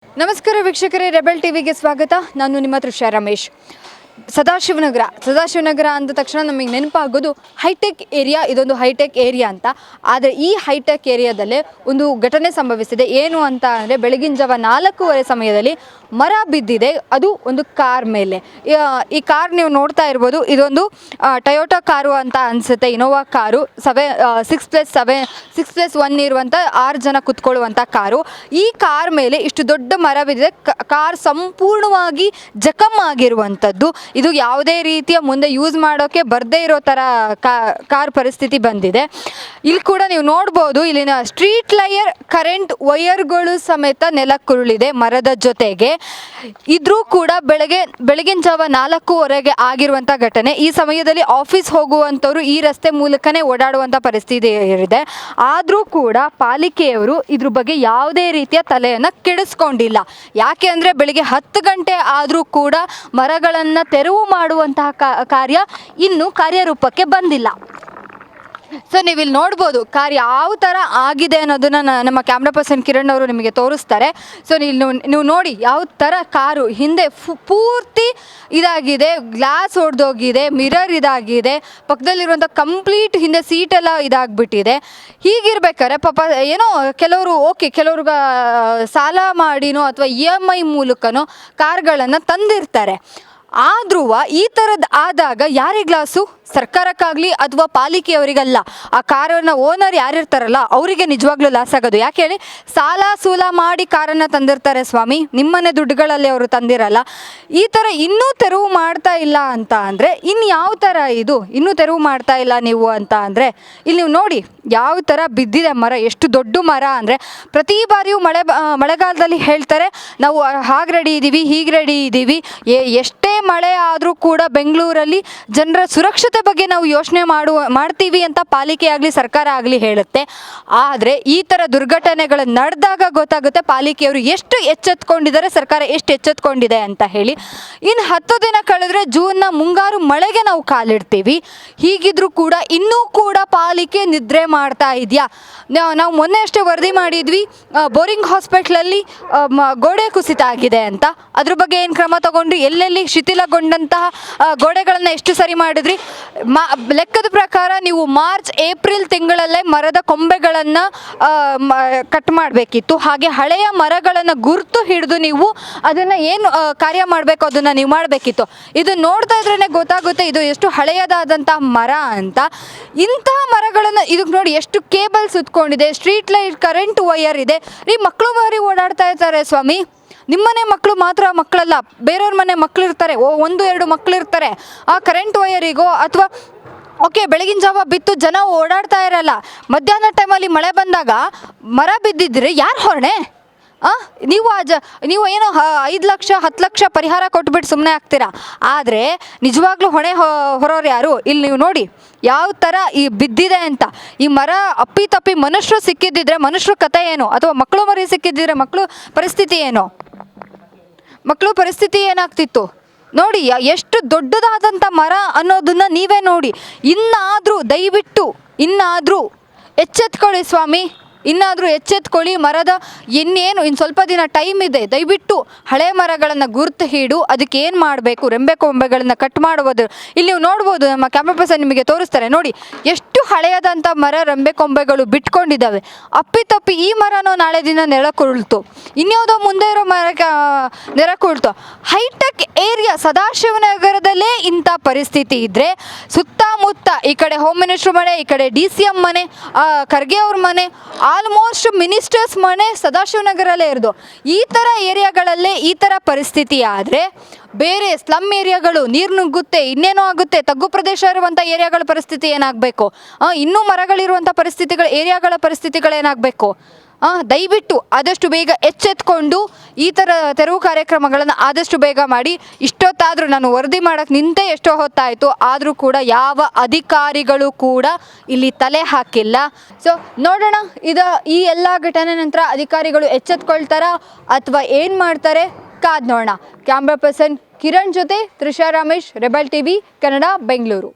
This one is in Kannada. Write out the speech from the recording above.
ನಮಸ್ಕಾರ ವೀಕ್ಷಕರೇ, ರೆಬೆಲ್ ಟಿವಿಗೆ ಸ್ವಾಗತ. ನಾನು ನಿಮ್ಮ ತೃಷಾ ರಮೇಶ್. ಸದಾಶಿವನಗರ ಅಂದ ತಕ್ಷಣ ನಮಗೆ ನೆನಪಾಗೋದು ಹೈಟೆಕ್ ಏರಿಯಾ. ಇದೊಂದು ಹೈಟೆಕ್ ಏರಿಯಾ ಅಂತ. ಆದರೆ ಈ ಹೈಟೆಕ್ ಏರಿಯಾದಲ್ಲೇ ಒಂದು ಘಟನೆ ಸಂಭವಿಸಿದೆ. ಏನು ಅಂತ ಅಂದರೆ, ಬೆಳಗಿನ ಜಾವ 4:15 ಸಮಯದಲ್ಲಿ ಮರ ಬಿದ್ದಿದೆ. ಅದು ಒಂದು ಕಾರ್ ಮೇಲೆ. ಈ ಕಾರ್ ನೀವು ನೋಡ್ತಾ ಇರ್ಬೋದು. ಇದೊಂದು ಟೊಯೋಟಾ ಕಾರು ಅಂತ ಅನಿಸುತ್ತೆ, ಇನೋವಾ ಕಾರು. 6+1 ಇರುವಂಥ 6 ಜನ ಕುತ್ಕೊಳ್ಳುವಂಥ ಕಾರು. ಈ ಕಾರ್ ಮೇಲೆ ಇಷ್ಟು ದೊಡ್ಡ ಮರ ಬಿದ್ದಿದೆ. ಕಾರ್ ಸಂಪೂರ್ಣವಾಗಿ ಜಖಮ್ ಆಗಿರುವಂಥದ್ದು. ಇದು ಯಾವುದೇ ರೀತಿಯ ಮುಂದೆ ಯೂಸ್ ಮಾಡೋಕ್ಕೆ ಬರದೇ ಇರೋ ಥರ ಕಾರ್ ಪರಿಸ್ಥಿತಿ ಬಂದಿದೆ. ಇಲ್ಲಿ ಕೂಡ ನೀವು ನೋಡ್ಬೋದು, ಇಲ್ಲಿನ ಸ್ಟ್ರೀಟ್ ಕರೆಂಟ್ ವೈರ್ಗಳು ಸಮೇತ ನೆಲಕ್ಕುರುಳಿದೆ ಮರದ ಜೊತೆಗೆ. ಇದ್ರೂ ಕೂಡ ಬೆಳಗಿನ ಜಾವ 4:15 ಆಗಿರುವಂಥ ಘಟನೆ. ಈ ಸಮಯದಲ್ಲಿ ಆಫೀಸ್ ಹೋಗುವಂಥವ್ರು ಈ ರಸ್ತೆ ಮೂಲಕನೇ ಓಡಾಡುವಂಥ ಪರಿಸ್ಥಿತಿ ಇದೆ. ಆದರೂ ಕೂಡ ಪಾಲಿಕೆಯವರು ಇದ್ರ ಬಗ್ಗೆ ಯಾವುದೇ ರೀತಿಯ ತಲೆಯನ್ನು ಕೆಡಿಸ್ಕೊಂಡಿಲ್ಲ. ಯಾಕೆ ಅಂದರೆ, ಬೆಳಿಗ್ಗೆ 10 ಗಂಟೆ ಆದರೂ ಕೂಡ ಮರಗಳನ್ನು ತೆರವು ಮಾಡುವಂತಹ ಕಾರ್ಯ ಇನ್ನೂ ಕಾರ್ಯರೂಪಕ್ಕೆ ಬಂದಿಲ್ಲ. ಸೊ ನೀವಿಲ್ಲಿ ನೋಡ್ಬೋದು ಕಾರ್ ಯಾವ ಥರ ಆಗಿದೆ ಅನ್ನೋದನ್ನು ನಮ್ಮ ಕ್ಯಾಮ್ರಾ ಪರ್ಸನ್ ಕಿರಣ್ ಅವರು ನಿಮಗೆ ತೋರಿಸ್ತಾರೆ. ಸೊ ನೀವು ನೋಡಿ ಯಾವ ಥರ ಕಾರು ಹಿಂದೆ ಪೂರ್ತಿ ಇದಾಗಿದೆ, ಗ್ಲಾಸ್ ಒಡೆದೋಗಿದೆ, ಮಿರರ್ ಇದಾಗಿದೆ, ಪಕ್ಕದಲ್ಲಿರುವಂಥ ಕಂಪ್ಲೀಟ್ ಹಿಂದೆ ಸೀಟೆಲ್ಲ ಇದಾಗ್ಬಿಟ್ಟಿದೆ. ಹೀಗಿರ್ಬೇಕಾದ್ರೆ ಪಾಪ ಏನೋ ಕೆಲವ್ರಿಗೆ ಸಾಲ ಮಾಡಿನೋ ಅಥವಾ EMI ಮೂಲಕನೋ ಕಾರ್ಗಳನ್ನು ತಂದಿರ್ತಾರೆ. ಆದ್ರೂ ಈ ಥರದ್ದು ಆದಾಗ ಯಾರಿಗೆ ಲಾಸು? ಸರ್ಕಾರಕ್ಕಾಗಲಿ ಅಥವಾ ಪಾಲಿಕೆಯವರಿಗಲ್ಲ. ಆ ಕಾರನ್ನು ಓನರ್ ಯಾರಿರ್ತಾರಲ್ಲ ಅವರಿಗೆ ನಿಜವಾಗ್ಲೂ ಲಾಸ್ ಆಗೋದು. ಯಾಕೆ ಹೇಳಿ, ಸೂಲ ಮಾಡಿ ಕಾರನ್ನು ತಂದಿರ್ತಾರೆ ಸ್ವಾಮಿ, ನಿಮ್ಮನೆ ದುಡ್ಡುಗಳಲ್ಲಿ ಅವರು ತಂದಿರಲ್ಲ. ಈ ಥರ ಇನ್ನೂ ತೆರವು ಮಾಡ್ತಾ ಇಲ್ಲ ಅಂತ ಅಂದರೆ ಇನ್ನು ಯಾವ ಥರ ಇದು? ಇನ್ನೂ ತೆರವು ಮಾಡ್ತಾ ಇಲ್ಲ ನೀವು ಅಂತ ಅಂದರೆ, ಇಲ್ಲಿ ನೀವು ನೋಡಿ ಯಾವ ಥರ ಬಿದ್ದಿದೆ ಮರ. ಎಷ್ಟು ದೊಡ್ಡ ಮರ ಅಂದರೆ, ಪ್ರತಿ ಬಾರಿಯೂ ಮಳೆಗಾಲದಲ್ಲಿ ಹೇಳ್ತಾರೆ ನಾವು ಹಾಗೆ ರೆಡಿ ಇದ್ದೀವಿ, ಹೀಗೆ ರೆಡಿ ಇದ್ದೀವಿ. ಎಷ್ಟೇ ಮಳೆ ಆದರೂ ಕೂಡ ಬೆಂಗಳೂರಲ್ಲಿ ಜನರ ಸುರಕ್ಷತೆ ಬಗ್ಗೆ ನಾವು ಯೋಚನೆ ಮಾಡ್ತೀವಿ ಅಂತ ಪಾಲಿಕೆ ಆಗಲಿ ಸರ್ಕಾರ ಆಗಲಿ ಹೇಳುತ್ತೆ. ಆದರೆ ಈ ಥರ ದುರ್ಘಟನೆಗಳು ನಡೆದಾಗ ಗೊತ್ತಾಗುತ್ತೆ ಪಾಲಿಕೆಯವರು ಎಷ್ಟು ಎಚ್ಚೆತ್ಕೊಂಡಿದ್ದಾರೆ, ಸರ್ಕಾರ ಎಷ್ಟು ಎಚ್ಚೆತ್ಕೊಂಡಿದೆ ಅಂತ ಹೇಳಿ. ಇನ್ನು 10 ದಿನ ಕಳೆದ್ರೆ ಜೂನ್ನ ಮುಂಗಾರು ಮಳೆಗೆ ನಾವು ಕಾಲಿಡ್ತೀವಿ. ಹೀಗಿದ್ರೂ ಕೂಡ ಇನ್ನೂ ಕೂಡ ಪಾಲಿಕೆ ನಿದ್ರೆ ಮಾಡ್ತಾ ಇದೆಯಾ? ನಾವು ಮೊನ್ನೆ ಅಷ್ಟೇ ವರದಿ ಮಾಡಿದ್ವಿ, ಬೋರಿಂಗ್ ಹಾಸ್ಪಿಟ್ಲಲ್ಲಿ ಗೋಡೆ ಕುಸಿತ ಆಗಿದೆ ಅಂತ. ಅದ್ರ ಬಗ್ಗೆ ಏನು ಕ್ರಮ ತಗೊಂಡ್ರಿ? ಎಲ್ಲೆಲ್ಲಿ ಶಿಥಿಲಗೊಂಡಂತಹ ಗೋಡೆಗಳನ್ನು ಎಷ್ಟು ಸರಿ ಮಾಡಿದ್ರಿ? ಲೆಕ್ಕದ ಪ್ರಕಾರ ನೀವು ಮಾರ್ಚ್ ಏಪ್ರಿಲ್ ತಿಂಗಳಲ್ಲೇ ಮರದ ಕೊಂಬೆಗಳನ್ನು ಕಟ್ ಮಾಡಬೇಕಿತ್ತು. ಹಾಗೆ ಹಳೆಯ ಮರಗಳನ್ನು ಗುರ್ತು ಹಿಡಿದು ನೀವು ಅದನ್ನು ಏನು ಕಾರ್ಯ ಮಾಡಬೇಕು ಅದನ್ನು ನೀವು ಮಾಡಬೇಕಿತ್ತು. ಇದು ನೋಡ್ತಾ ಇದ್ರೇ ಗೊತ್ತಾಗುತ್ತೆ ಇದು ಎಷ್ಟು ಹಳೆಯದಾದಂಥ ಮರ ಅಂತ. ಇಂತಹ ಮರಗಳನ್ನು ಇದಕ್ಕೆ ನೋಡಿ ಎಷ್ಟು ಕೇಬಲ್ ಸುತ್ಕೊಂಡಿದೆ, ಸ್ಟ್ರೀಟ್ ಲೈಟ್ ಕರೆಂಟ್ ವೈರ್ ಇದೆ. ಮಕ್ಕಳು ಬಾರಿ ಓಡಾಡ್ತಾ ಇರ್ತಾರೆ ಸ್ವಾಮಿ. ನಿಮ್ಮನೆ ಮಕ್ಕಳು ಮಾತ್ರ ಮಕ್ಕಳಲ್ಲ, ಬೇರೆಯವ್ರ ಮನೆ ಮಕ್ಕಳು ಇರ್ತಾರೆ, 1-2 ಮಕ್ಕಳು ಇರ್ತಾರೆ. ಆ ಕರೆಂಟ್ ವೈರಿಗೋ ಅಥವಾ ಬೆಳಗಿನ ಜಾವ ಬಿತ್ತು ಜನ ಓಡಾಡ್ತಾ ಇರಲ್ಲ. ಮಧ್ಯಾಹ್ನ ಟೈಮಲ್ಲಿ ಮಳೆ ಬಂದಾಗ ಮರ ಬಿದ್ದಿದ್ರೆ ಯಾರು ಹೊಣೆ? ನೀವು ಏನೋ 5 ಲಕ್ಷ 10 ಲಕ್ಷ ಪರಿಹಾರ ಕೊಟ್ಬಿಟ್ಟು ಸುಮ್ಮನೆ ಆಗ್ತೀರಾ. ಆದರೆ ನಿಜವಾಗ್ಲೂ ಹೊಣೆ ಹೊರೋರು ಯಾರು? ಇಲ್ಲಿ ನೀವು ನೋಡಿ ಯಾವ ಥರ ಈ ಬಿದ್ದಿದೆ ಅಂತ. ಈ ಮರ ಅಪ್ಪಿತಪ್ಪಿ ಮನುಷ್ಯರು ಸಿಕ್ಕಿದ್ದಿದ್ರೆ ಮನುಷ್ಯರ ಕತೆ ಏನು? ಅಥವಾ ಮಕ್ಕಳು ಮರಿ ಸಿಕ್ಕಿದ್ದಿದ್ರೆ ಮಕ್ಕಳು ಪರಿಸ್ಥಿತಿ ಏನಾಗ್ತಿತ್ತು ನೋಡಿ. ಎಷ್ಟು ದೊಡ್ಡದಾದಂಥ ಮರ ಅನ್ನೋದನ್ನು ನೀವೇ ನೋಡಿ. ದಯವಿಟ್ಟು ಎಚ್ಚೆತ್ಕೊಳ್ಳಿ ಸ್ವಾಮಿ, ಎಚ್ಚೆತ್ಕೊಳ್ಳಿ. ಮರದ ಇನ್ನು ಸ್ವಲ್ಪ ದಿನ ಟೈಮ್ ಇದೆ. ದಯವಿಟ್ಟು ಹಳೆ ಮರಗಳನ್ನು ಗುರ್ತು ಹಿಡು, ಅದಕ್ಕೆ ಏನು ಮಾಡಬೇಕು, ರೆಂಬೆ ಕೊಂಬೆಗಳನ್ನು ಕಟ್ ಮಾಡುವುದು. ಇಲ್ಲಿ ನೀವು ನೋಡ್ಬೋದು, ನಮ್ಮ ಕ್ಯಾಮ್ರಾ ಪರ್ಸನ್ ನಿಮಗೆ ತೋರಿಸ್ತಾರೆ ನೋಡಿ ಎಷ್ಟು ಹಳೆಯದಂಥ ಮರ ರೆಂಬೆ ಕೊಂಬೆಗಳು ಬಿಟ್ಕೊಂಡಿದ್ದಾವೆ. ಅಪ್ಪಿತಪ್ಪಿ ಈ ಮರನೋ ನಾಳೆ ದಿನ ನೆಲಕ್ಕುರುಳ್ತು, ಇನ್ಯಾವುದೋ ಮುಂದೆ ಇರೋ ಮರಕ್ಕೆ ನೆಲಕ್ಕುರುಳ್ತು. ಹೈಟೆಕ್ ಏರಿಯಾ ಸದಾಶಿವನಗರದಲ್ಲೇ ಇಂಥ ಪರಿಸ್ಥಿತಿ ಇದ್ದರೆ ಸುತ್ತಮುತ್ತ ಈ ಕಡೆ ಹೋಮ್ ಮಿನಿಸ್ಟ್ರ್ ಮನೆ, ಈ ಕಡೆ DCM ಮನೆ, ಖರ್ಗೆ ಅವ್ರ ಮನೆ, ಆಲ್ಮೋಸ್ಟ್ ಮಿನಿಸ್ಟರ್ಸ್ ಮನೆ ಸದಾಶಿವನಗರಲ್ಲೇ ಇರೋದು. ಈ ಥರ ಏರಿಯಾಗಳಲ್ಲೇ ಈ ಥರ ಪರಿಸ್ಥಿತಿ ಆದರೆ ಬೇರೆ ಸ್ಲಮ್ ಏರಿಯಾಗಳು ನೀರು ನುಗ್ಗುತ್ತೆ, ಇನ್ನೇನೋ ಆಗುತ್ತೆ. ತಗ್ಗು ಪ್ರದೇಶ ಇರುವಂಥ ಏರಿಯಾಗಳ ಪರಿಸ್ಥಿತಿ ಏನಾಗಬೇಕು? ಇನ್ನೂ ಮರಗಳಿರುವಂಥ ಏರಿಯಾಗಳ ಪರಿಸ್ಥಿತಿಗಳೇನಾಗಬೇಕು? ದಯವಿಟ್ಟು ಆದಷ್ಟು ಬೇಗ ಎಚ್ಚೆತ್ಕೊಂಡು ಈ ಥರ ತೆರವು ಕಾರ್ಯಕ್ರಮಗಳನ್ನು ಆದಷ್ಟು ಬೇಗ ಮಾಡಿ. ಇಷ್ಟೊತ್ತಾದರೂ ನಾನು ವರದಿ ಮಾಡೋಕ್ಕೆ ನಿಂತೆ ಎಷ್ಟೋ ಹೊತ್ತಾಯಿತು, ಆದರೂ ಕೂಡ ಯಾವ ಅಧಿಕಾರಿಗಳು ಕೂಡ ಇಲ್ಲಿ ತಲೆ ಹಾಕಿಲ್ಲ. ಸೊ ನೋಡೋಣ, ಈ ಎಲ್ಲ ಘಟನೆ ನಂತರ ಅಧಿಕಾರಿಗಳು ಎಚ್ಚೆತ್ಕೊಳ್ತಾರಾ ಅಥವಾ ಏನು ಮಾಡ್ತಾರೆ ಕಾದ್ ನೋಡೋಣ. ಕ್ಯಾಮ್ರಾ ಪರ್ಸನ್ ಕಿರಣ್ ಜೊತೆ ತೃಷಾ ರಮೇಶ್, ರೆಬೆಲ್ ಟಿವಿ ಕನ್ನಡ, ಬೆಂಗಳೂರು.